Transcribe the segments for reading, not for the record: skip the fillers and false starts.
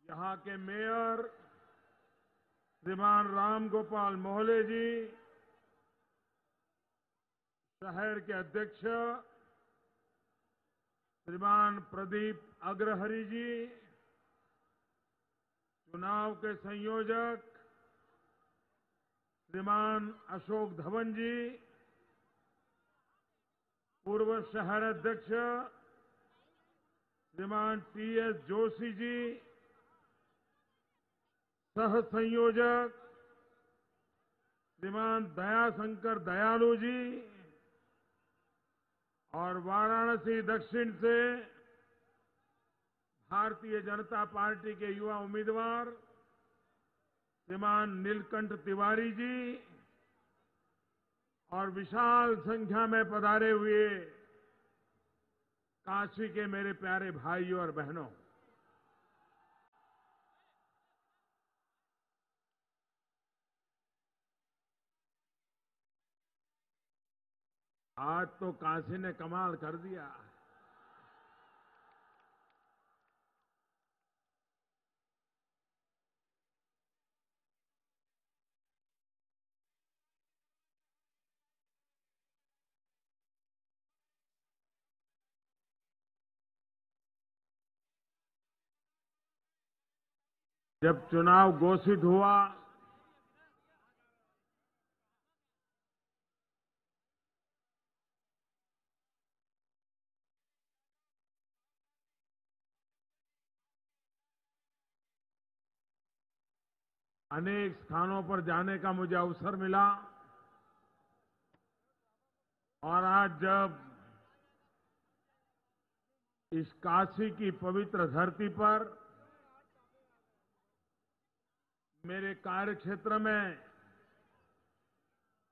यहाँ के मेयर श्रीमान राम गोपाल मोहले जी, शहर के अध्यक्ष श्रीमान प्रदीप अग्रहरि जी, चुनाव के संयोजक श्रीमान अशोक धवन जी, पूर्व शहर अध्यक्ष श्रीमान टी.एस. जोशी जी, सह संयोजक श्रीमान दयाशंकर दयालु जी और वाराणसी दक्षिण से भारतीय जनता पार्टी के युवा उम्मीदवार श्रीमान नीलकंठ तिवारी जी और विशाल संख्या में पधारे हुए काशी के मेरे प्यारे भाइयों और बहनों, आज तो काशी ने कमाल कर दिया। जब चुनाव घोषित हुआ अनेक स्थानों पर जाने का मुझे अवसर मिला और आज जब इस काशी की पवित्र धरती पर मेरे कार्यक्षेत्र में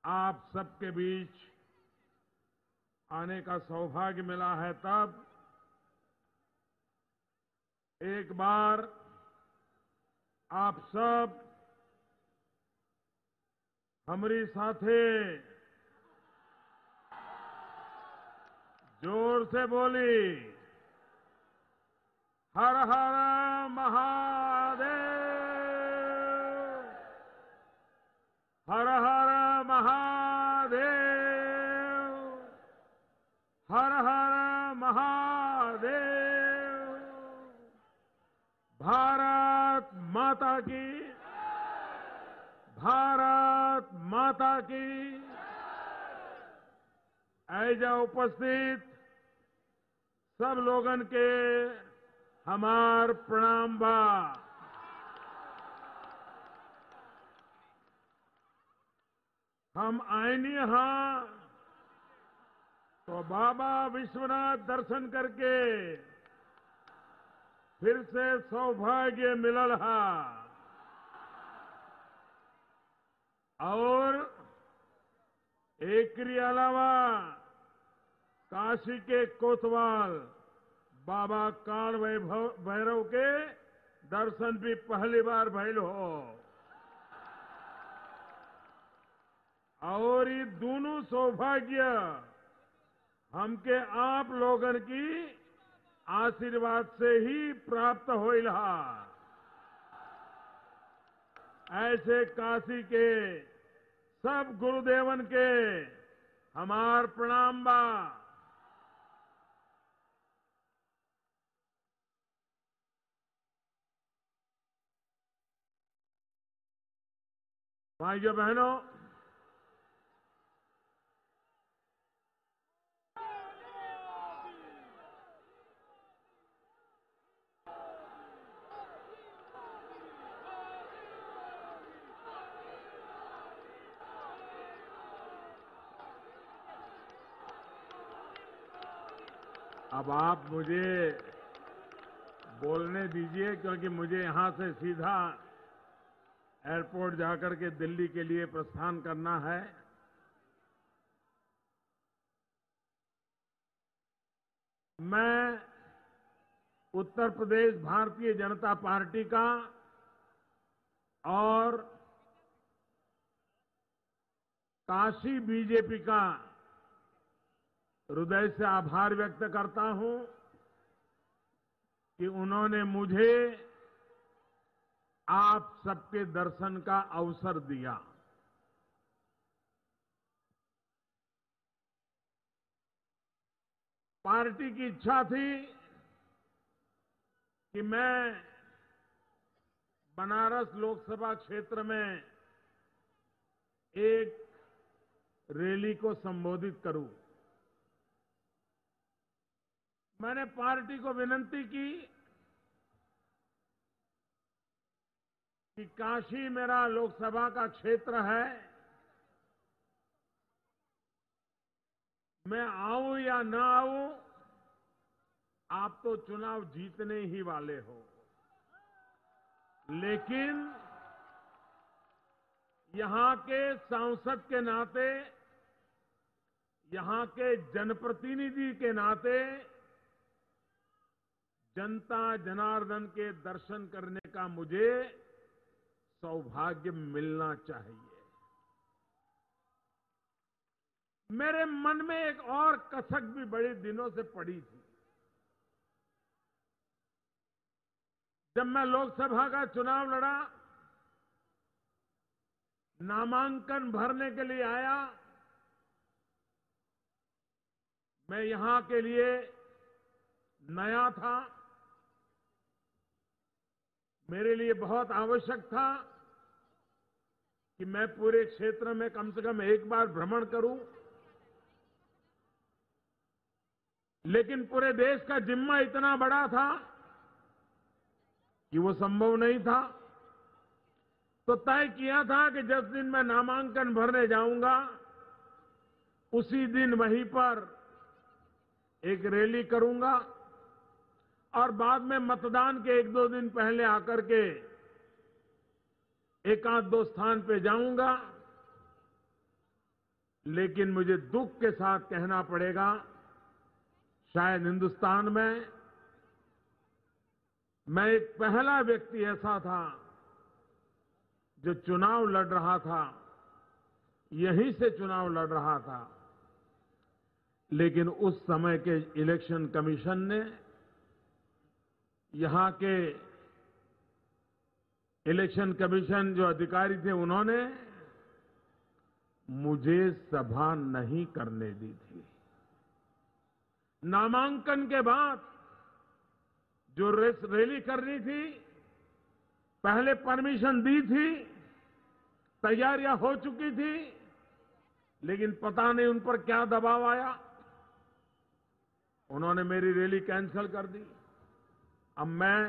आप सबके बीच आने का सौभाग्य मिला है, तब एक बार आप सब हमारी साथे जोर से बोली, हर हर महादेव, हर हर महादेव, हर हर महादेव। भारत माता की, भारत माता की। ऐजा उपस्थित सब लोगन के हमार प्रणाम बा। हम आईनी यहाँ तो बाबा विश्वनाथ दर्शन करके फिर से सौभाग्य मिलल हा और एक के अलावा काशी के कोतवाल बाबा काल भैरव के दर्शन भी पहली बार भइल हो और ये दोनों सौभाग्य हमके आप लोगन की आशीर्वाद से ही प्राप्त होइल हा। ऐसे काशी के सब गुरुदेवन के हमार प्रणाम बा। भाइयों बहनों, अब आप मुझे बोलने दीजिए क्योंकि मुझे यहां से सीधा एयरपोर्ट जाकर के दिल्ली के लिए प्रस्थान करना है। मैं उत्तर प्रदेश भारतीय जनता पार्टी का और काशी बीजेपी का हृदय से आभार व्यक्त करता हूं कि उन्होंने मुझे आप सबके दर्शन का अवसर दिया। पार्टी की इच्छा थी कि मैं बनारस लोकसभा क्षेत्र में एक रैली को संबोधित करूं। मैंने पार्टी को विनती की कि काशी मेरा लोकसभा का क्षेत्र है, मैं आऊं या ना आऊं, आप तो चुनाव जीतने ही वाले हो, लेकिन यहां के सांसद के नाते, यहां के जनप्रतिनिधि के नाते जनता जनार्दन के दर्शन करने का मुझे सौभाग्य मिलना चाहिए। मेरे मन में एक और कसक भी बड़े दिनों से पड़ी थी। जब मैं लोकसभा का चुनाव लड़ा, नामांकन भरने के लिए आया, मैं यहां के लिए नया था। मेरे लिए बहुत आवश्यक था कि मैं पूरे क्षेत्र में कम से कम एक बार भ्रमण करूं, लेकिन पूरे देश का जिम्मा इतना बड़ा था कि वो संभव नहीं था। तो तय किया था कि जिस दिन मैं नामांकन भरने जाऊंगा, उसी दिन वहीं पर एक रैली करूंगा और बाद में मतदान के एक दो दिन पहले आकर के एक आध दो स्थान पे जाऊंगा। लेकिन मुझे दुख के साथ कहना पड़ेगा, शायद हिंदुस्तान में मैं एक पहला व्यक्ति ऐसा था जो चुनाव लड़ रहा था, यहीं से चुनाव लड़ रहा था। लेकिन उस समय के इलेक्शन कमीशन ने, यहां के इलेक्शन कमीशन जो अधिकारी थे, उन्होंने मुझे सभा नहीं करने दी थी। नामांकन के बाद जो रैली करनी थी, पहले परमिशन दी थी, तैयारियां हो चुकी थी, लेकिन पता नहीं उन पर क्या दबाव आया, उन्होंने मेरी रैली कैंसिल कर दी। अब मैं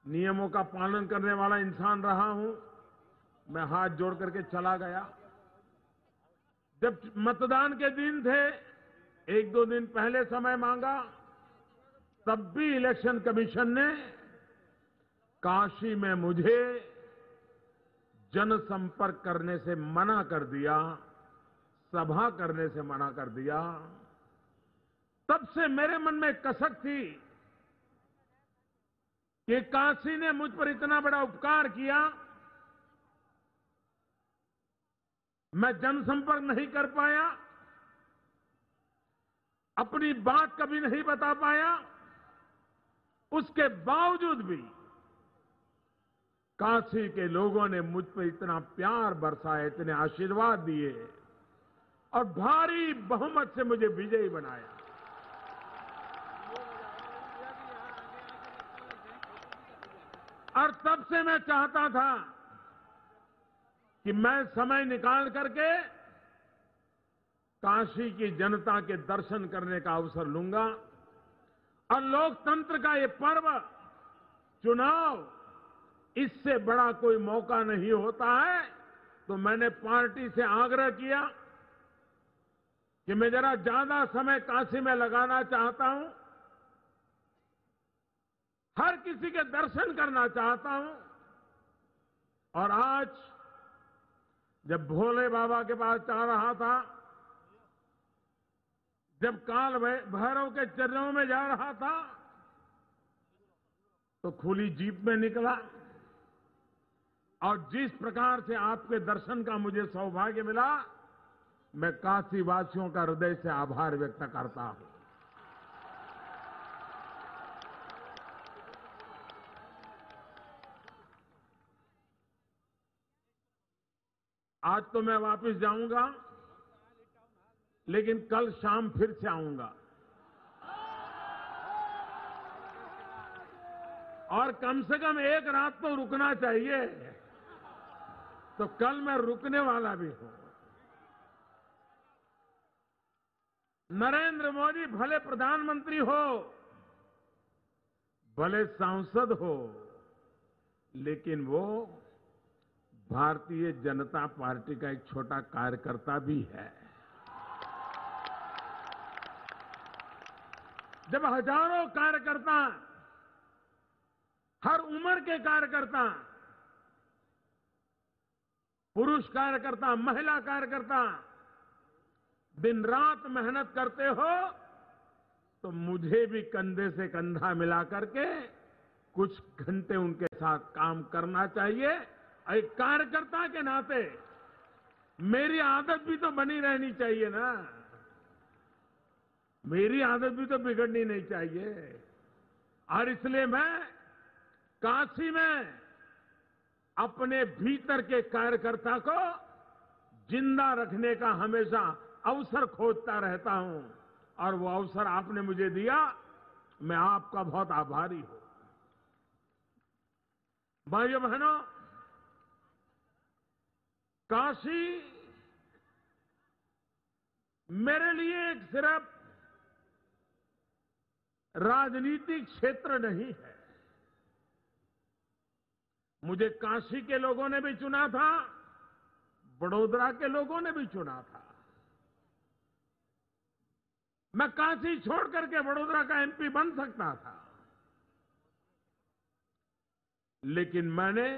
नियमों का पालन करने वाला इंसान रहा हूं, मैं हाथ जोड़ करके चला गया। जब मतदान के दिन थे, एक दो दिन पहले समय मांगा, तब भी इलेक्शन कमीशन ने काशी में मुझे जनसंपर्क करने से मना कर दिया, सभा करने से मना कर दिया। तब से मेरे मन में कसक थी कि काशी ने मुझ पर इतना बड़ा उपकार किया, मैं जनसंपर्क नहीं कर पाया, अपनी बात कभी नहीं बता पाया, उसके बावजूद भी काशी के लोगों ने मुझ पर इतना प्यार बरसाया, इतने आशीर्वाद दिए और भारी बहुमत से मुझे विजयी बनाया। और तब से मैं चाहता था कि मैं समय निकाल करके काशी की जनता के दर्शन करने का अवसर लूंगा। और लोकतंत्र का ये पर्व, चुनाव, इससे बड़ा कोई मौका नहीं होता है। तो मैंने पार्टी से आग्रह किया कि मैं जरा ज्यादा समय काशी में लगाना चाहता हूं, हर किसी के दर्शन करना चाहता हूं। और आज जब भोले बाबा के पास जा रहा था, जब काल भैरव के चरणों में जा रहा था, तो खुली जीप में निकला और जिस प्रकार से आपके दर्शन का मुझे सौभाग्य मिला, मैं काशी वासियों का हृदय से आभार व्यक्त करता हूं। आज तो मैं वापस जाऊंगा, लेकिन कल शाम फिर से आऊंगा। और कम से कम एक रात तो रुकना चाहिए, तो कल मैं रुकने वाला भी हूं। नरेंद्र मोदी भले प्रधानमंत्री हो, भले सांसद हो, लेकिन वो भारतीय जनता पार्टी का एक छोटा कार्यकर्ता भी है। जब हजारों कार्यकर्ता, हर उम्र के कार्यकर्ता, पुरुष कार्यकर्ता, महिला कार्यकर्ता दिन रात मेहनत करते हो, तो मुझे भी कंधे से कंधा मिला करके कुछ घंटे उनके साथ काम करना चाहिए। एक कार्यकर्ता के नाते मेरी आदत भी तो बनी रहनी चाहिए ना, मेरी आदत भी तो बिगड़नी नहीं चाहिए। और इसलिए मैं काशी में अपने भीतर के कार्यकर्ता को जिंदा रखने का हमेशा अवसर खोजता रहता हूं, और वो अवसर आपने मुझे दिया, मैं आपका बहुत आभारी हूं। भाइयों बहनों, काशी मेरे लिए एक सिर्फ राजनीतिक क्षेत्र नहीं है। मुझे काशी के लोगों ने भी चुना था, बड़ौदा के लोगों ने भी चुना था। मैं काशी छोड़ करके बड़ौदा का एमपी बन सकता था, लेकिन मैंने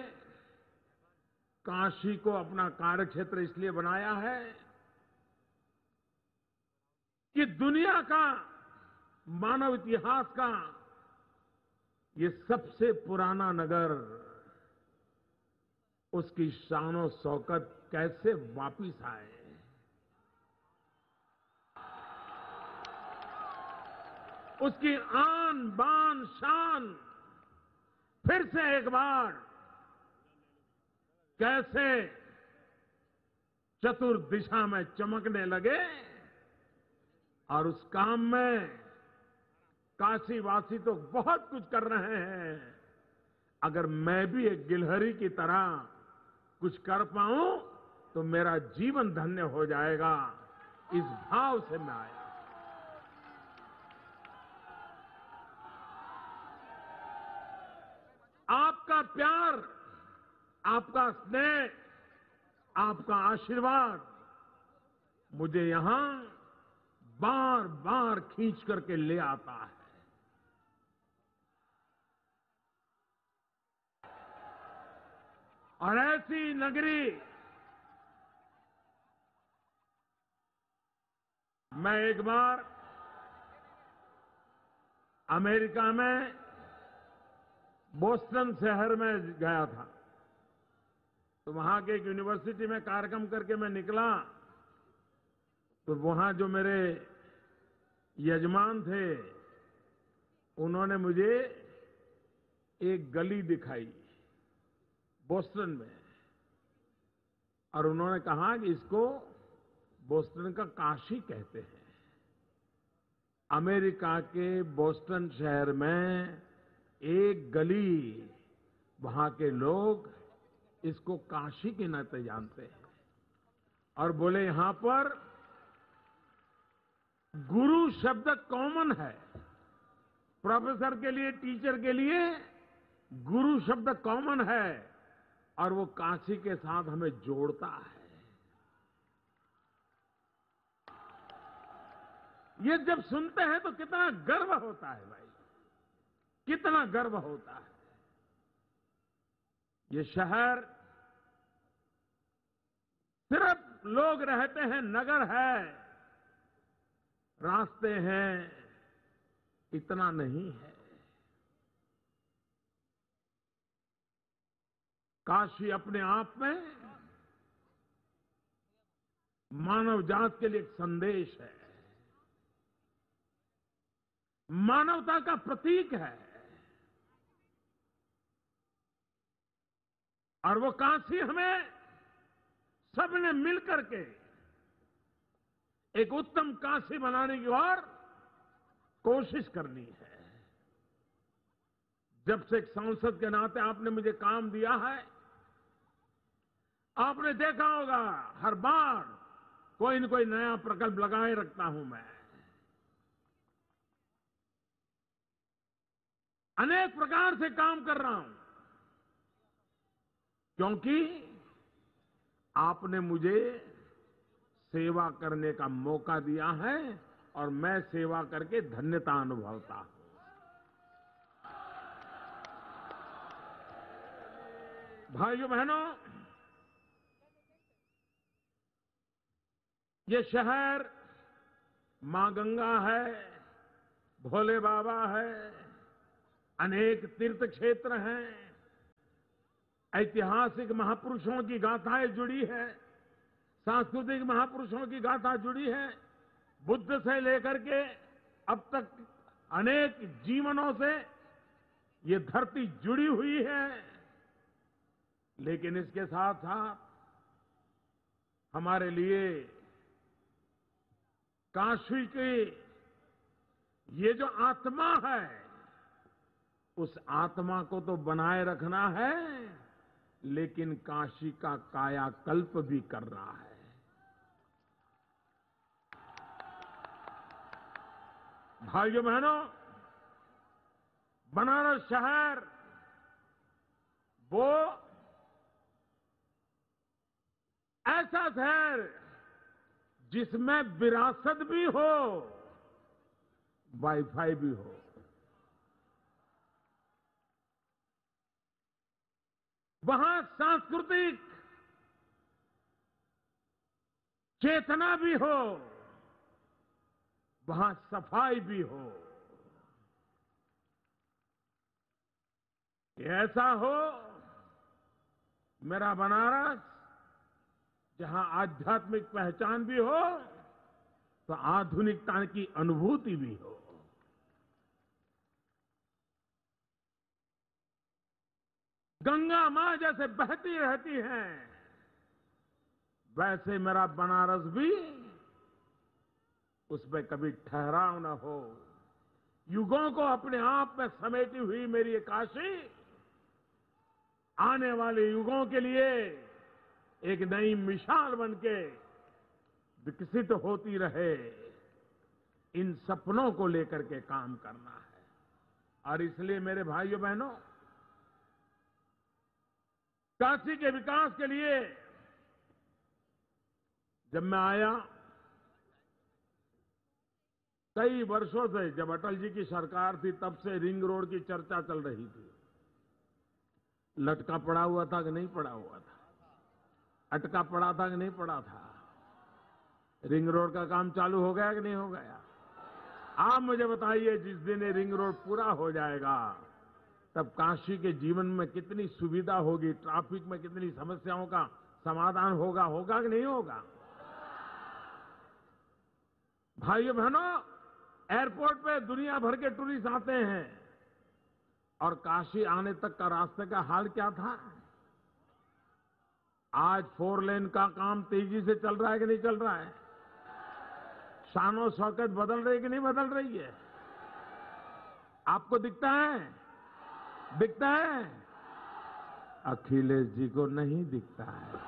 काशी को अपना कार्यक्षेत्र इसलिए बनाया है कि दुनिया का, मानव इतिहास का ये सबसे पुराना नगर, उसकी शान शौकत कैसे वापिस आए। उसकी आन बान शान फिर से एक बार कैसे चतुर्दिशा में चमकने लगे, और उस काम में काशीवासी तो बहुत कुछ कर रहे हैं। अगर मैं भी एक गिलहरी की तरह कुछ कर पाऊं तो मेरा जीवन धन्य हो जाएगा, इस भाव से मैं आया। आपका प्यार, आपका स्नेह, आपका आशीर्वाद मुझे यहां बार बार खींच करके ले आता है। और ऐसी नगरी मैं एक बार अमेरिका में बोस्टन शहर में गया था, तो वहां के एक यूनिवर्सिटी में कार्यक्रम करके मैं निकला, तो वहां जो मेरे यजमान थे, उन्होंने मुझे एक गली दिखाई बोस्टन में, और उन्होंने कहा कि इसको बोस्टन का काशी कहते हैं। अमेरिका के बोस्टन शहर में एक गली, वहां के लोग इसको काशी के नाते जानते हैं, और बोले यहां पर गुरु शब्द कॉमन है। प्रोफेसर के लिए, टीचर के लिए गुरु शब्द कॉमन है, और वो काशी के साथ हमें जोड़ता है। ये जब सुनते हैं तो कितना गर्व होता है भाई, कितना गर्व होता है। ये शहर सिर्फ लोग रहते हैं, नगर है, रास्ते हैं, इतना नहीं है। काशी अपने आप में मानव जात के लिए एक संदेश है, मानवता का प्रतीक है। और वो काशी हमें सबने मिलकर के एक उत्तम काशी बनाने की ओर कोशिश करनी है। जब से एक सांसद के नाते आपने मुझे काम दिया है, आपने देखा होगा हर बार कोई न कोई नया प्रकल्प लगाए रखता हूं मैं। अनेक प्रकार से काम कर रहा हूं, क्योंकि आपने मुझे सेवा करने का मौका दिया है और मैं सेवा करके धन्यता अनुभवता हूं। भाइयों बहनों, ये शहर मां गंगा है, भोले बाबा है, अनेक तीर्थ क्षेत्र हैं, ऐतिहासिक महापुरुषों की गाथाएं जुड़ी है, सांस्कृतिक महापुरुषों की गाथा जुड़ी है। बुद्ध से लेकर के अब तक अनेक जीवनों से ये धरती जुड़ी हुई है। लेकिन इसके साथ साथ हमारे लिए काशी की ये जो आत्मा है, उस आत्मा को तो बनाए रखना है, लेकिन काशी का कायाकल्प भी करना है। भाइयों बहनों, बनारस शहर वो ऐसा शहर जिसमें विरासत भी हो, वाईफाई भी हो। वहां सांस्कृतिक चेतना भी हो, वहां सफाई भी हो। ऐसा हो मेरा बनारस, जहां आध्यात्मिक पहचान भी हो तो आधुनिकता की अनुभूति भी हो। गंगा मां जैसे बहती रहती हैं, वैसे मेरा बनारस भी उसमें कभी ठहराव न हो। युगों को अपने आप में समेटी हुई मेरी ये काशी आने वाले युगों के लिए एक नई मिसाल बनके विकसित होती रहे, इन सपनों को लेकर के काम करना है। और इसलिए मेरे भाइयों बहनों, काशी के विकास के लिए जब मैं आया, कई वर्षों से, जब अटल जी की सरकार थी तब से रिंग रोड की चर्चा चल रही थी। लटका पड़ा हुआ था कि नहीं पड़ा हुआ था, अटका पड़ा था कि नहीं पड़ा था। रिंग रोड का काम चालू हो गया कि नहीं हो गया? आप मुझे बताइए, जिस दिन ये रिंग रोड पूरा हो जाएगा तब काशी के जीवन में कितनी सुविधा होगी, ट्रैफिक में कितनी समस्याओं का समाधान होगा कि नहीं होगा? भाइयों बहनों, एयरपोर्ट पे दुनिया भर के टूरिस्ट आते हैं, और काशी आने तक का रास्ते का हाल क्या था? आज 4 लेन का काम तेजी से चल रहा है कि नहीं चल रहा है? शानो शौकत बदल रही है कि नहीं बदल रही है? आपको दिखता है? दिखता है? अखिलेश जी को नहीं दिखता है।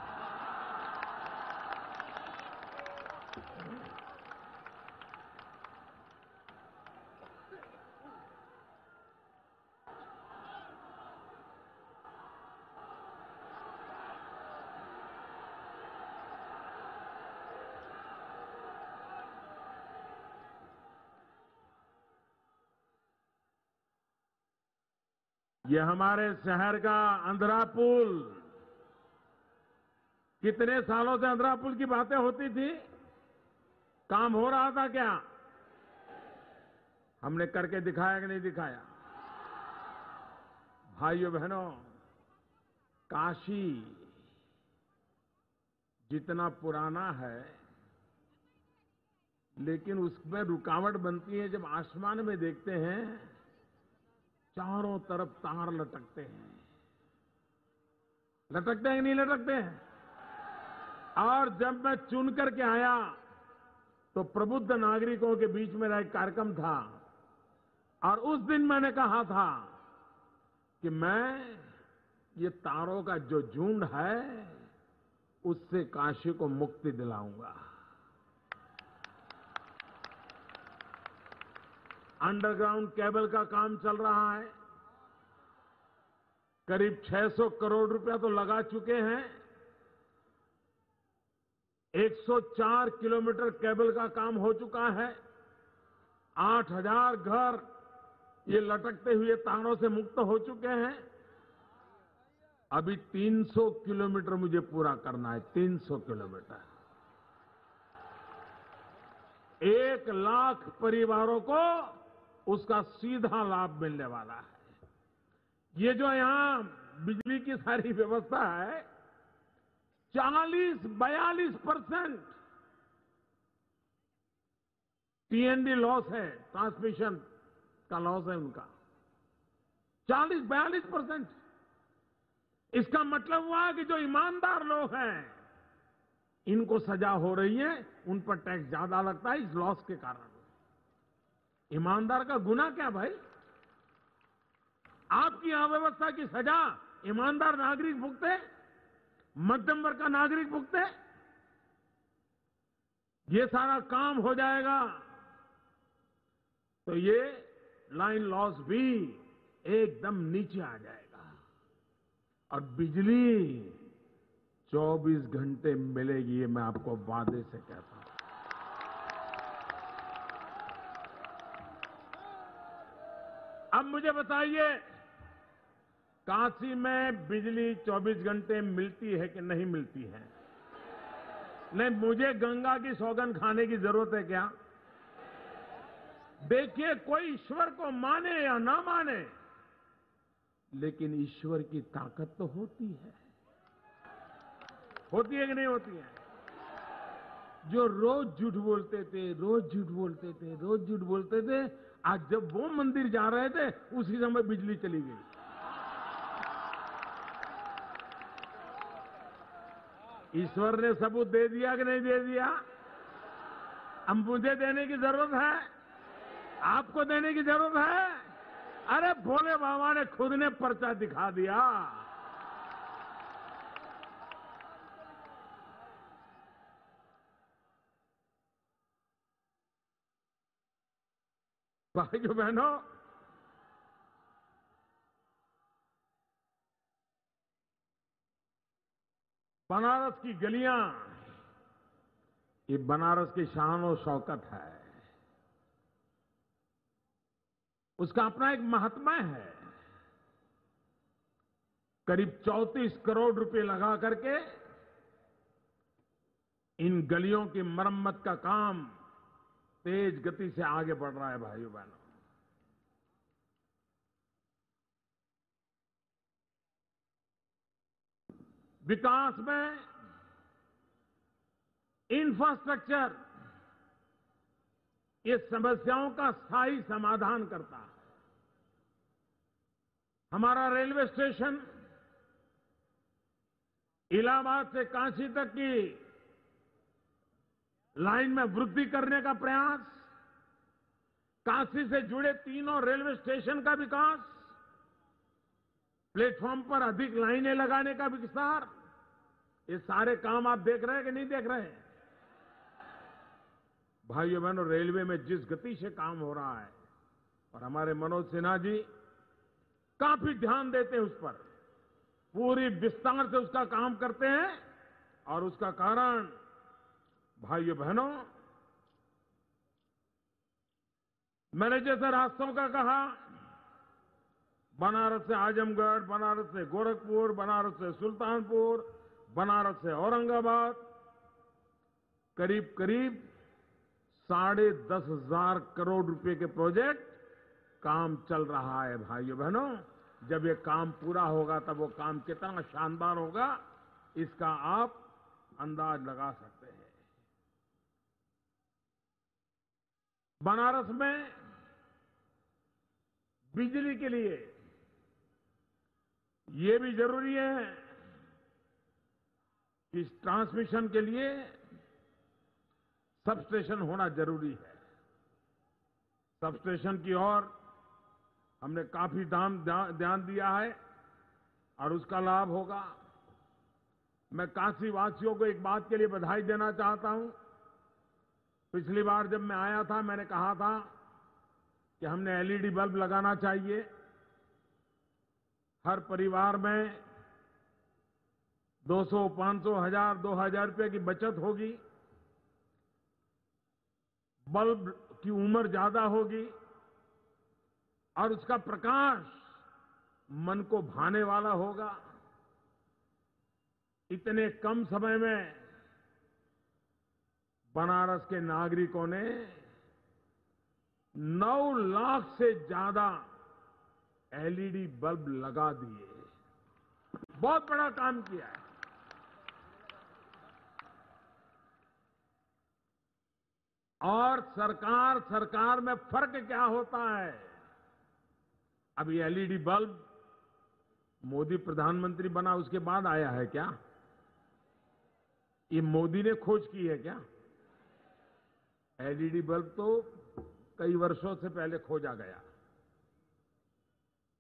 ये हमारे शहर का अंधरा पुल, कितने सालों से अंधरा पुल की बातें होती थी, काम हो रहा था क्या? हमने करके दिखाया कि नहीं दिखाया? भाइयों बहनों, काशी जितना पुराना है, लेकिन उसमें रुकावट बनती है जब आसमान में देखते हैं चारों तरफ तार लटकते हैं। लटकते हैं कि नहीं लटकते हैं? और जब मैं चुन करके आया तो प्रबुद्ध नागरिकों के बीच मेरा एक कार्यक्रम था और उस दिन मैंने कहा था कि मैं ये तारों का जो झुंड है उससे काशी को मुक्ति दिलाऊंगा। अंडरग्राउंड केबल का काम चल रहा है, करीब 600 करोड़ रुपया तो लगा चुके हैं। 104 किलोमीटर केबल का काम हो चुका है। 8000 घर ये लटकते हुए तारों से मुक्त हो चुके हैं। अभी 300 किलोमीटर मुझे पूरा करना है। 300 किलोमीटर, 1 लाख परिवारों को उसका सीधा लाभ मिलने वाला है। ये जो यहां बिजली की सारी व्यवस्था है, 40-42% टीएनडी लॉस है, ट्रांसमिशन का लॉस है उनका, 40-42%। इसका मतलब हुआ कि जो ईमानदार लोग हैं इनको सजा हो रही है, उन पर टैक्स ज्यादा लगता है इस लॉस के कारण। ईमानदार का गुनाह क्या भाई? आपकी अव्यवस्था की सजा ईमानदार नागरिक भुगते, मध्यम वर्ग का नागरिक भुगते। ये सारा काम हो जाएगा तो ये लाइन लॉस भी एकदम नीचे आ जाएगा और बिजली 24 घंटे मिलेगी, ये मैं आपको वादे से कहता हूं। अब मुझे बताइए, काशी में बिजली 24 घंटे मिलती है कि नहीं मिलती है? नहीं, मुझे गंगा की सौगंध खाने की जरूरत है क्या? देखिए, कोई ईश्वर को माने या ना माने, लेकिन ईश्वर की ताकत तो होती है। होती है कि नहीं होती है? जो रोज झूठ बोलते थे, रोज झूठ बोलते थे, रोज झूठ बोलते थे, आज जब वो मंदिर जा रहे थे उसी समय बिजली चली गई। ईश्वर ने सबूत दे दिया कि नहीं दे दिया? अब मुझे देने की जरूरत है? आपको देने की जरूरत है? अरे भोले बाबा ने खुद ने पर्चा दिखा दिया। भाइयों बहनों, बनारस की गलियां, ये बनारस की शान और शौकत है। उसका अपना एक महात्मा है। करीब 34 करोड़ रुपए लगा करके इन गलियों की मरम्मत का काम तेज गति से आगे बढ़ रहा है। भाइयों बहनों, विकास में इंफ्रास्ट्रक्चर ये समस्याओं का स्थायी समाधान करता है। हमारा रेलवे स्टेशन, इलाहाबाद से काशी तक की लाइन में वृद्धि करने का प्रयास, काशी से जुड़े तीनों रेलवे स्टेशन का विकास, प्लेटफॉर्म पर अधिक लाइनें लगाने का विस्तार, ये सारे काम आप देख रहे हैं कि नहीं देख रहे हैं? भाइयों बहनों, रेलवे में जिस गति से काम हो रहा है और हमारे मनोज सिन्हा जी काफी ध्यान देते हैं उस पर, पूरी विस्तार से उसका काम करते हैं और उसका कारण, भाइयों बहनों, मैंने जैसे रास्तों का कहा, बनारस से आजमगढ़, बनारस से गोरखपुर, बनारस से सुल्तानपुर, बनारस से औरंगाबाद, करीब करीब 10,500 करोड़ रुपए के प्रोजेक्ट काम चल रहा है। भाइयों बहनों, जब ये काम पूरा होगा तब वो काम कितना शानदार होगा, इसका आप अंदाज लगा सकते हैं। बनारस में बिजली के लिए ये भी जरूरी है कि इस ट्रांसमिशन के लिए सबस्टेशन होना जरूरी है। सबस्टेशन की ओर हमने काफी ध्यान दिया है और उसका लाभ होगा। मैं काशी वासियों को एक बात के लिए बधाई देना चाहता हूं। पिछली बार जब मैं आया था मैंने कहा था कि हमने एलईडी बल्ब लगाना चाहिए। हर परिवार में 200, 500, 1000, 2000 रुपए की बचत होगी। बल्ब की उम्र ज्यादा होगी और उसका प्रकाश मन को भाने वाला होगा। इतने कम समय में बनारस के नागरिकों ने 9 लाख से ज्यादा एलईडी बल्ब लगा दिए। बहुत बड़ा काम किया है। और सरकार में फर्क क्या होता है? अब ये एलईडी बल्ब मोदी प्रधानमंत्री बना उसके बाद आया है क्या? ये मोदी ने खोज की है क्या? एलईडी बल्ब तो कई वर्षों से पहले खोजा गया।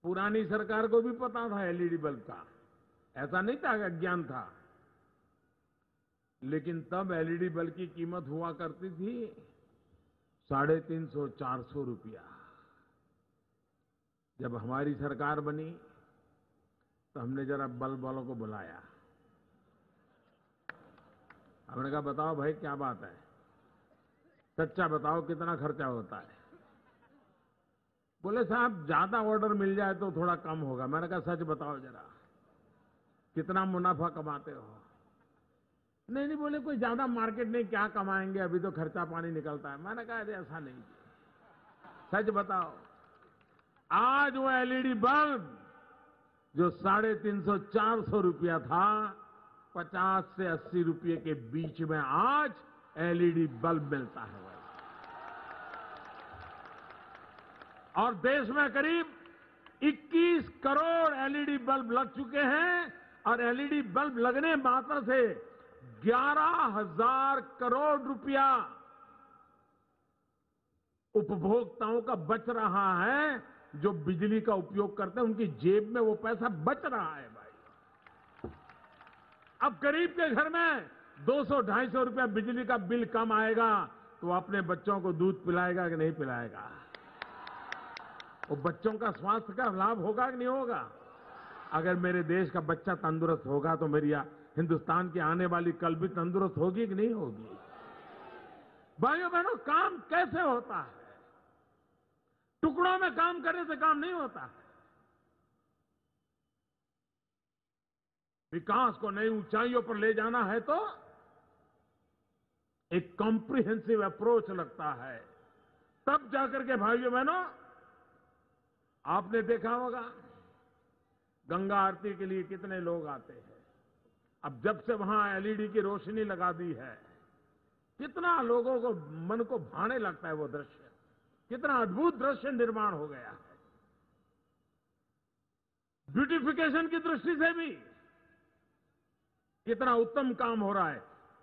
पुरानी सरकार को भी पता था एलईडी बल्ब का, ऐसा नहीं था कि अज्ञान था। लेकिन तब एलईडी बल्ब की कीमत हुआ करती थी 350, 400 रुपया। जब हमारी सरकार बनी तो हमने जरा बल्ब वालों को बुलाया। हमने कहा बताओ भाई क्या बात है, सच्चा बताओ कितना खर्चा होता है। बोले साहब ज्यादा ऑर्डर मिल जाए तो थोड़ा कम होगा। मैंने कहा सच बताओ जरा कितना मुनाफा कमाते हो? नहीं बोले कोई ज्यादा मार्केट नहीं, क्या कमाएंगे, अभी तो खर्चा पानी निकलता है। मैंने कहा अरे ऐसा नहीं, सच बताओ। आज वो एलईडी बल्ब जो 350, 400 रुपया था 50 से 80 रुपये के बीच में आज एलईडी बल्ब मिलता है। और देश में करीब 21 करोड़ एलईडी बल्ब लग चुके हैं और एलईडी बल्ब लगने मात्र से 11,000 करोड़ रुपया उपभोक्ताओं का बच रहा है। जो बिजली का उपयोग करते हैं उनकी जेब में वो पैसा बच रहा है भाई। अब गरीब के घर में 200, 250 रुपया बिजली का बिल कम आएगा तो अपने बच्चों को दूध पिलाएगा कि नहीं पिलाएगा? वो बच्चों का स्वास्थ्य का लाभ होगा कि नहीं होगा? अगर मेरे देश का बच्चा तंदुरुस्त होगा तो मेरी हिंदुस्तान की आने वाली कल भी तंदुरुस्त होगी कि नहीं होगी? भाइयों बहनों, काम कैसे होता है? टुकड़ों में काम करने से काम नहीं होता है। विकास को नई ऊंचाइयों पर ले जाना है तो एक कॉम्प्रिहेंसिव अप्रोच लगता है। तब जाकर के भाइयों बहनों, आपने देखा होगा गंगा आरती के लिए कितने लोग आते हैं। अब जब से वहां एलईडी की रोशनी लगा दी है, कितना लोगों को मन को भाने लगता है वो दृश्य। कितना अद्भुत दृश्य निर्माण हो गया है। ब्यूटिफिकेशन की दृष्टि से भी कितना उत्तम काम हो रहा है।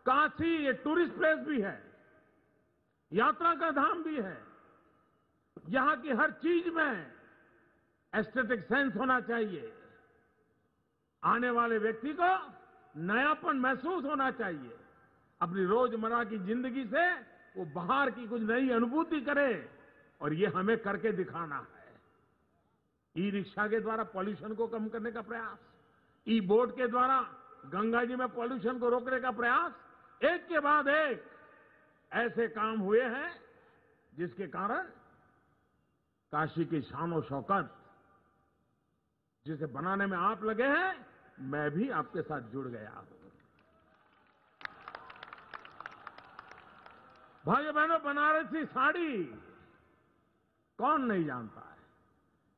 काशी ये टूरिस्ट प्लेस भी है, यात्रा का धाम भी है। यहां की हर चीज में एस्थेटिक सेंस होना चाहिए। आने वाले व्यक्ति को नयापन महसूस होना चाहिए। अपनी रोजमर्रा की जिंदगी से वो बाहर की कुछ नई अनुभूति करे और ये हमें करके दिखाना है। ई रिक्शा के द्वारा पॉल्यूशन को कम करने का प्रयास, ई बोट के द्वारा गंगा जी में पॉल्यूशन को रोकने का प्रयास, एक के बाद एक ऐसे काम हुए हैं जिसके कारण काशी की शान और शौकत जिसे बनाने में आप लगे हैं, मैं भी आपके साथ जुड़ गया हूं। भाइयों बहनों, बनारसी साड़ी कौन नहीं जानता है,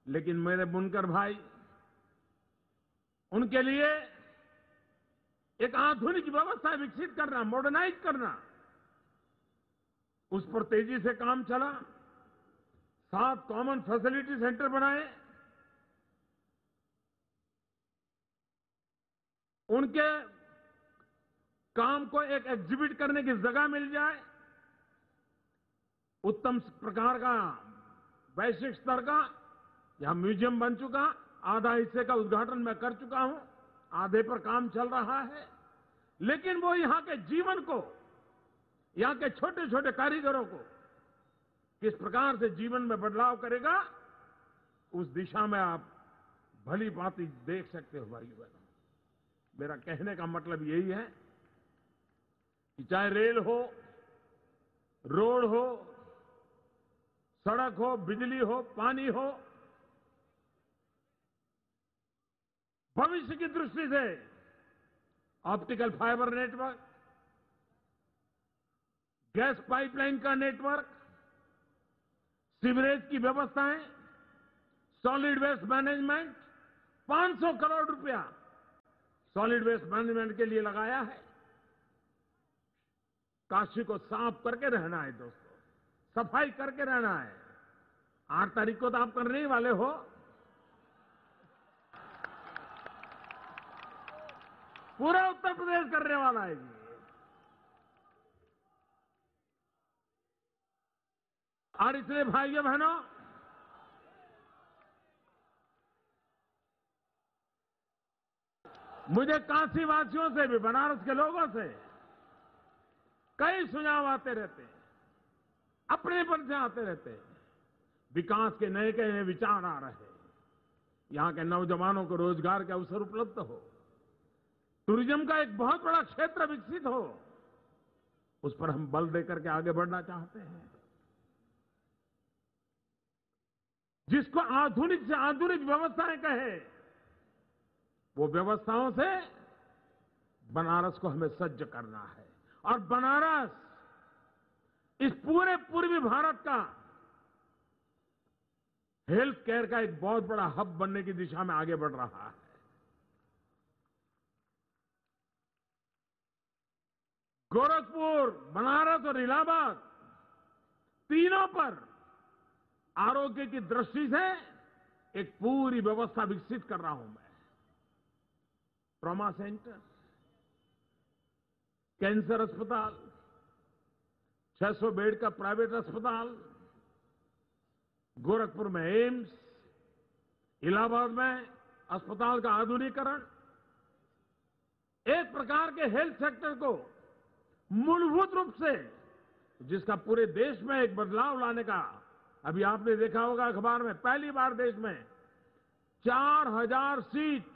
लेकिन मेरे बुनकर भाई, उनके लिए एक आधुनिक व्यवस्था विकसित करना, मॉडर्नाइज करना, उस पर तेजी से काम चला। 7 कॉमन फैसिलिटी सेंटर बनाए। उनके काम को एक एग्जिबिट करने की जगह मिल जाए, उत्तम प्रकार का वैश्विक स्तर का यहां म्यूजियम बन चुका, आधा हिस्से का उद्घाटन मैं कर चुका हूं, आधे पर काम चल रहा है। लेकिन वो यहां के जीवन को, यहां के छोटे छोटे कारीगरों को किस प्रकार से जीवन में बदलाव करेगा, उस दिशा में आप भली भांति देख सकते हो भाई बहनों। मेरा कहने का मतलब यही है कि चाहे रेल हो, रोड हो, सड़क हो, बिजली हो, पानी हो, भविष्य की दृष्टि से optical fibre network, gas pipeline का नेटवर्क, सीवरेज की व्यवस्थाएं, सॉलिड वेस्ट मैनेजमेंट, 500 करोड़ रुपया सॉलिड वेस्ट मैनेजमेंट के लिए लगाया है। काशी को साफ करके रहना है दोस्तों, सफाई करके रहना है। 8 तारीख को तो आप करने ही वाले हो। पूरा उत्तर प्रदेश करने वाला है जी। और इसलिए भाइयों बहनों, मुझे काशी वासियों से भी, बनारस के लोगों से कई सुझाव आते रहते हैं, अपने पर से आते रहते हैं। विकास के नए नए विचार आ रहे हैं, यहां के नौजवानों को रोजगार के अवसर उपलब्ध हो, टूरिज्म का एक बहुत बड़ा क्षेत्र विकसित हो, उस पर हम बल देकर के आगे बढ़ना चाहते हैं। जिसको आधुनिक से आधुनिक व्यवस्थाएं कहे, वो व्यवस्थाओं से बनारस को हमें सज्ज करना है। और बनारस इस पूरे पूर्वी भारत का हेल्थ केयर का एक बहुत बड़ा हब बनने की दिशा में आगे बढ़ रहा है। गोरखपुर, बनारस और इलाहाबाद, तीनों पर आरोग्य की दृष्टि से एक पूरी व्यवस्था विकसित कर रहा हूं मैं। ट्रॉमा सेंटर, कैंसर अस्पताल, 600 बेड का प्राइवेट अस्पताल, गोरखपुर में एम्स, इलाहाबाद में अस्पताल का आधुनिकीकरण, एक प्रकार के हेल्थ सेक्टर को मूलभूत रूप से, जिसका पूरे देश में एक बदलाव लाने का, अभी आपने देखा होगा अखबार में, पहली बार देश में 4000 सीट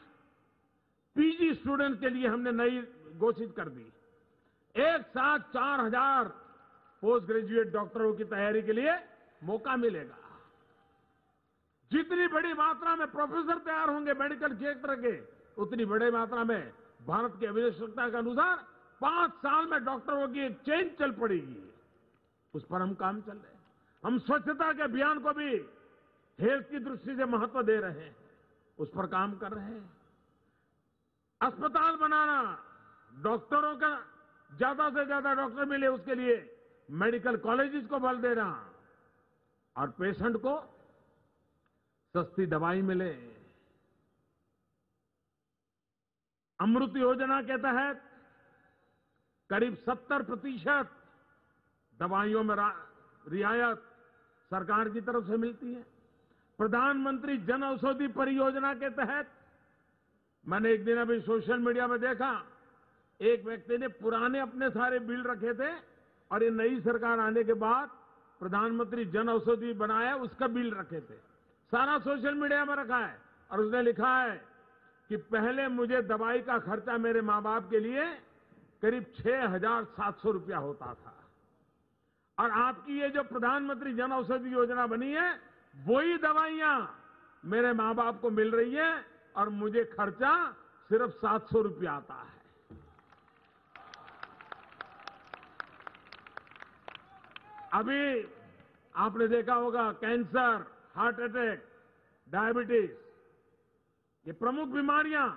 पीजी स्टूडेंट के लिए हमने नई घोषित कर दी। एक साथ 4000 पोस्ट ग्रेजुएट डॉक्टरों की तैयारी के लिए मौका मिलेगा। जितनी बड़ी मात्रा में प्रोफेसर तैयार होंगे मेडिकल क्षेत्र के, उतनी बड़ी मात्रा में भारत की आवश्यकता के अनुसार 5 साल में डॉक्टरों की एक चेन चल पड़ेगी। उस पर हम काम चल रहे हैं। हम स्वच्छता के अभियान को भी हेल्थ की दृष्टि से महत्व दे रहे हैं, उस पर काम कर रहे हैं। अस्पताल बनाना, डॉक्टरों का ज्यादा से ज्यादा डॉक्टर मिले, उसके लिए मेडिकल कॉलेजेस को बल देना, और पेशेंट को सस्ती दवाई मिले। अमृत योजना के तहत करीब 70% दवाइयों में रियायत सरकार की तरफ से मिलती है। प्रधानमंत्री जन औषधि परियोजना के तहत मैंने एक दिन अभी सोशल मीडिया में देखा, एक व्यक्ति ने पुराने अपने सारे बिल रखे थे और ये नई सरकार आने के बाद प्रधानमंत्री जन औषधि बनाया, उसका बिल रखे थे, सारा सोशल मीडिया में रखा है। और उसने लिखा है कि पहले मुझे दवाई का खर्चा मेरे मां बाप के लिए करीब 6700 रुपया होता था, और आपकी ये जो प्रधानमंत्री जन औषधि योजना बनी है, वही दवाइयां मेरे मां बाप को मिल रही है और मुझे खर्चा सिर्फ 700 रुपया आता है। अभी आपने देखा होगा कैंसर, हार्ट अटैक, डायबिटीज, ये प्रमुख बीमारियां,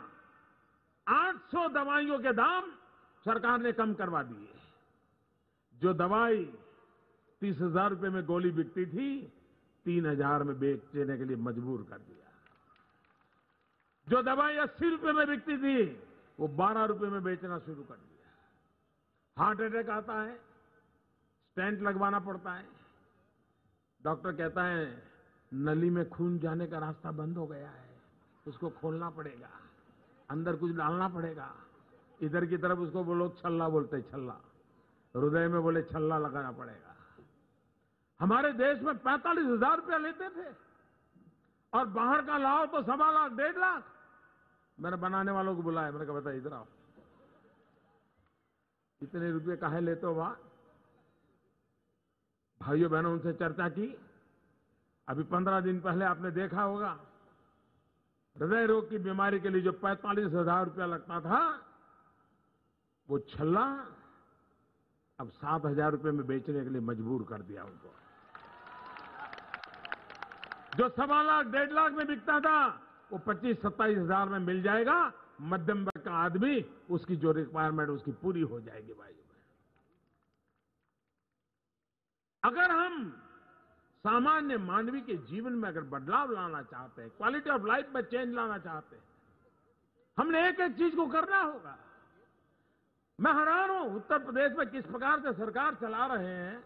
800 दवाइयों के दाम सरकार ने कम करवा दिए। जो दवाई 30,000 रुपए में गोली बिकती थी, 3,000 में बेचने के लिए मजबूर कर दिया। जो दवाई 80 रुपए में बिकती थी, वो 12 रुपए में बेचना शुरू कर दिया। हार्ट अटैक आता है, स्टेंट लगवाना पड़ता है। डॉक्टर कहता है नली में खून जाने का रास्ता बंद हो गया है, उसको खोलना पड़ेगा, अंदर कुछ डालना पड़ेगा। इधर की तरफ उसको वो लोग छल्ला बोलते हैं, छल्ला, हृदय में बोले छल्ला लगाना पड़ेगा। हमारे देश में 45,000 रुपया लेते थे और बाहर का लाओ तो 1.25 लाख 1.5 लाख। मैंने बनाने वालों को बुलाया, मैंने कहा बताइए इधर आओ, इतने रुपये काहे लेते हो वहां? भाइयों बहनों उनसे चर्चा की। अभी 15 दिन पहले आपने देखा होगा, हृदय रोग की बीमारी के लिए जो 45,000 रुपया लगता था, वो छल्ला अब 7,000 रुपये में बेचने के लिए मजबूर कर दिया उनको। जो 1.25 लाख 1.5 लाख में बिकता था, वो 25-27 हजार में मिल जाएगा। मध्यम वर्ग का आदमी, उसकी जो रिक्वायरमेंट उसकी पूरी हो जाएगी। भाई अगर हम सामान्य मानवी के जीवन में अगर बदलाव लाना चाहते हैं, क्वालिटी ऑफ लाइफ में चेंज लाना चाहते हैं, हमने एक एक चीज को करना होगा। मैं हैरान हूं उत्तर प्रदेश में किस प्रकार से सरकार चला रहे हैं।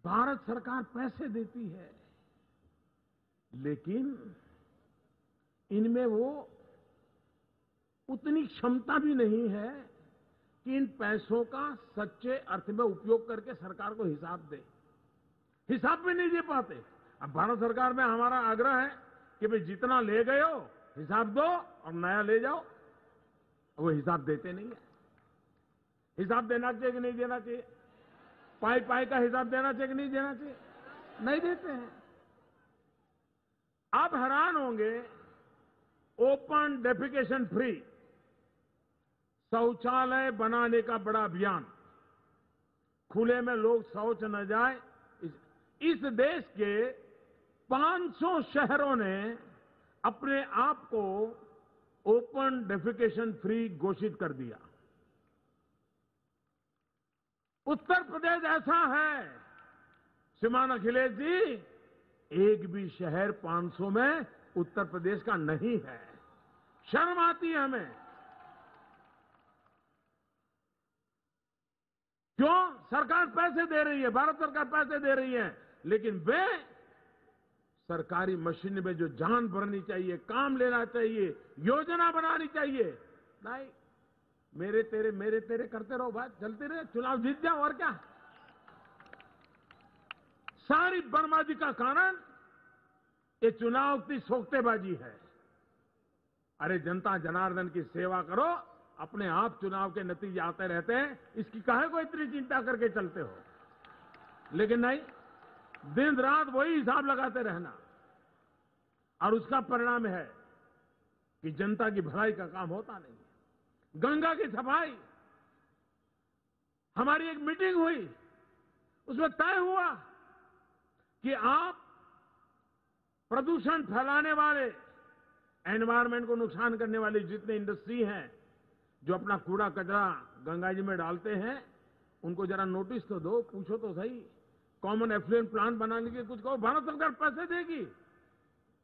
भारत सरकार पैसे देती है, लेकिन इनमें वो उतनी क्षमता भी नहीं है कि इन पैसों का सच्चे अर्थ में उपयोग करके सरकार को हिसाब दे। हिसाब भी नहीं दे पाते। अब भारत सरकार में हमारा आग्रह है कि भाई जितना ले गए हो हिसाब दो और नया ले जाओ। वो हिसाब देते नहीं है। हिसाब देना चाहिए कि नहीं देना चाहिए? पाई पाई का हिसाब देना चाहिए कि नहीं देना चाहिए? नहीं देते हैं। आप हैरान होंगे, ओपन डेफिकेशन फ्री शौचालय बनाने का बड़ा अभियान, खुले में लोग शौच न जाए, इस देश के 500 शहरों ने अपने आप को ओपन डेफिकेशन फ्री घोषित कर दिया। उत्तर प्रदेश ऐसा है, श्रीमान अखिलेश जी, एक भी शहर 500 में उत्तर प्रदेश का नहीं है। शर्म आती है हमें। क्यों? सरकार पैसे दे रही है, भारत सरकार पैसे दे रही है, लेकिन वे सरकारी मशीन में जो जान भरनी चाहिए, काम लेना चाहिए, योजना बनानी चाहिए, नहीं, मेरे तेरे करते रहो, बात चलते रहे, चुनाव जीत जाओ और क्या। सारी बर्बादी का कारण ये चुनाव की सोख्तेबाजी है। अरे जनता जनार्दन की सेवा करो, अपने आप चुनाव के नतीजे आते रहते हैं, इसकी काहे को इतनी चिंता करके चलते हो? लेकिन नहीं, दिन रात वही हिसाब लगाते रहना, और उसका परिणाम है कि जनता की भलाई का काम होता नहीं। गंगा की सफाई, हमारी एक मीटिंग हुई, उसमें तय हुआ कि आप प्रदूषण फैलाने वाले, एनवायरमेंट को नुकसान करने वाली जितने इंडस्ट्री हैं, जो अपना कूड़ा कचरा गंगा जी में डालते हैं, उनको जरा नोटिस तो दो, पूछो तो सही। कॉमन एफ्लुएंट प्लांट बनाने के कुछ कहो, भारत सरकार पैसे देगी।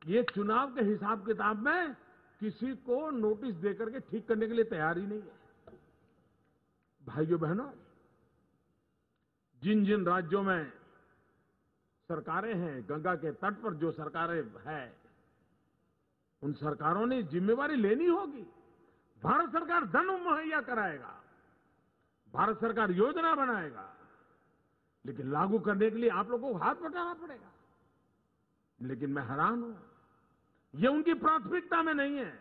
ये चुनाव के हिसाब किताब में किसी को नोटिस देकर के ठीक करने के लिए तैयार ही नहीं है। भाइयों बहनों, जिन जिन राज्यों में सरकारें हैं, गंगा के तट पर जो सरकारें हैं, उन सरकारों ने जिम्मेवारी लेनी होगी। भारत सरकार धन मुहैया कराएगा, भारत सरकार योजना बनाएगा, लेकिन लागू करने के लिए आप लोगों को हाथ बटाना पड़ेगा। लेकिन मैं हैरान हूं, ये उनकी प्राथमिकता में नहीं है,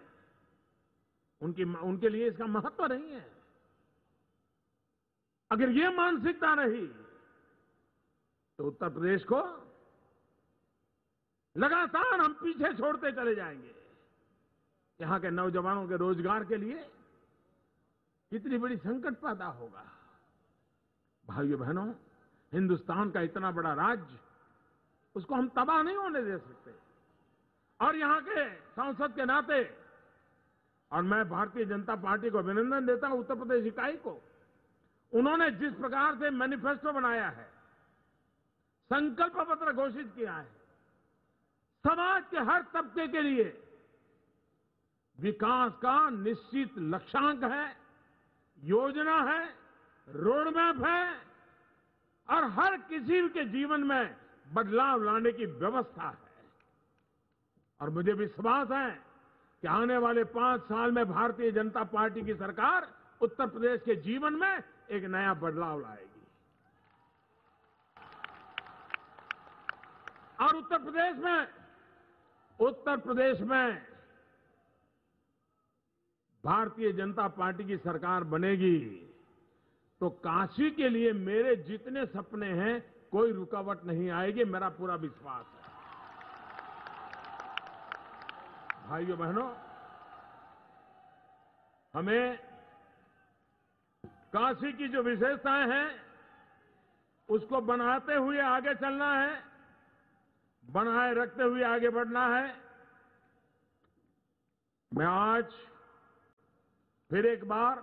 उनके लिए इसका महत्व नहीं है। अगर ये मानसिकता रही तो उत्तर प्रदेश को लगातार हम पीछे छोड़ते चले जाएंगे। यहां के नौजवानों के रोजगार के लिए कितनी बड़ी संकट पैदा होगा। भाइयों बहनों, हिंदुस्तान का इतना बड़ा राज्य, उसको हम तबाह नहीं होने दे सकते। और यहां के सांसद के नाते, और मैं भारतीय जनता पार्टी को अभिनंदन देता हूं, उत्तर प्रदेश इकाई को, उन्होंने जिस प्रकार से मैनिफेस्टो बनाया है, संकल्प पत्र घोषित किया है, समाज के हर तबके के लिए विकास का निश्चित लक्ष्यांक है, योजना है, रोड मैप है और हर किसी के जीवन में बदलाव लाने की व्यवस्था है। और मुझे विश्वास है कि आने वाले 5 साल में भारतीय जनता पार्टी की सरकार उत्तर प्रदेश के जीवन में एक नया बदलाव लाएगी। और उत्तर प्रदेश में भारतीय जनता पार्टी की सरकार बनेगी तो काशी के लिए मेरे जितने सपने हैं कोई रुकावट नहीं आएगी, मेरा पूरा विश्वास है। भाइयों बहनों, हमें काशी की जो विशेषताएं हैं उसको बनाते हुए आगे चलना है, बनाए रखते हुए आगे बढ़ना है। मैं आज फिर एक बार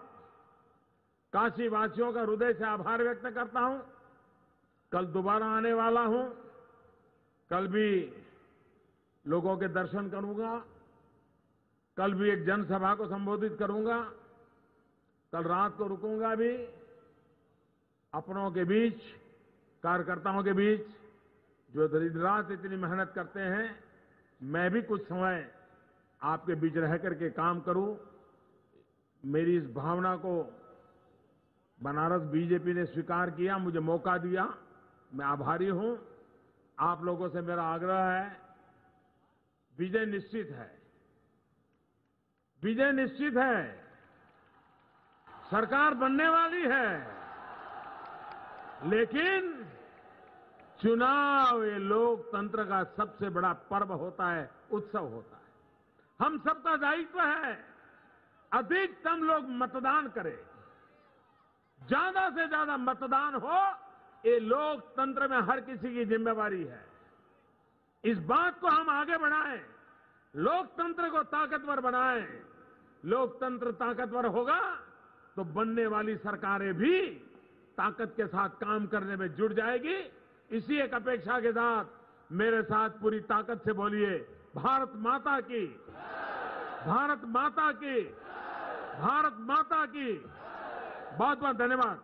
काशी वासियों का हृदय से आभार व्यक्त करता हूं। कल दोबारा आने वाला हूं, कल भी लोगों के दर्शन करूंगा, कल भी एक जनसभा को संबोधित करूंगा, कल रात को रुकूंगा भी। अपनों के बीच, कार्यकर्ताओं के बीच जो दिन रात इतनी मेहनत करते हैं, मैं भी कुछ समय आपके बीच रह करके काम करूं। मेरी इस भावना को बनारस बीजेपी ने स्वीकार किया, मुझे मौका दिया, मैं आभारी हूं। आप लोगों से मेरा आग्रह है, विजय निश्चित है, विजय निश्चित है, सरकार बनने वाली है, लेकिन चुनाव ये लोकतंत्र का सबसे बड़ा पर्व होता है, उत्सव होता है। हम सबका दायित्व है अधिकतम लोग मतदान करें, ज्यादा से ज्यादा मतदान हो, ये लोकतंत्र में हर किसी की जिम्मेवारी है। इस बात को हम आगे बढ़ाएं, लोकतंत्र को ताकतवर बनाएं। लोकतंत्र ताकतवर होगा तो बनने वाली सरकारें भी ताकत के साथ काम करने में जुट जाएगी। इसी एक अपेक्षा के साथ मेरे साथ पूरी ताकत से बोलिए, भारत माता की, भारत माता की, भारत माता की। बहुत बहुत धन्यवाद।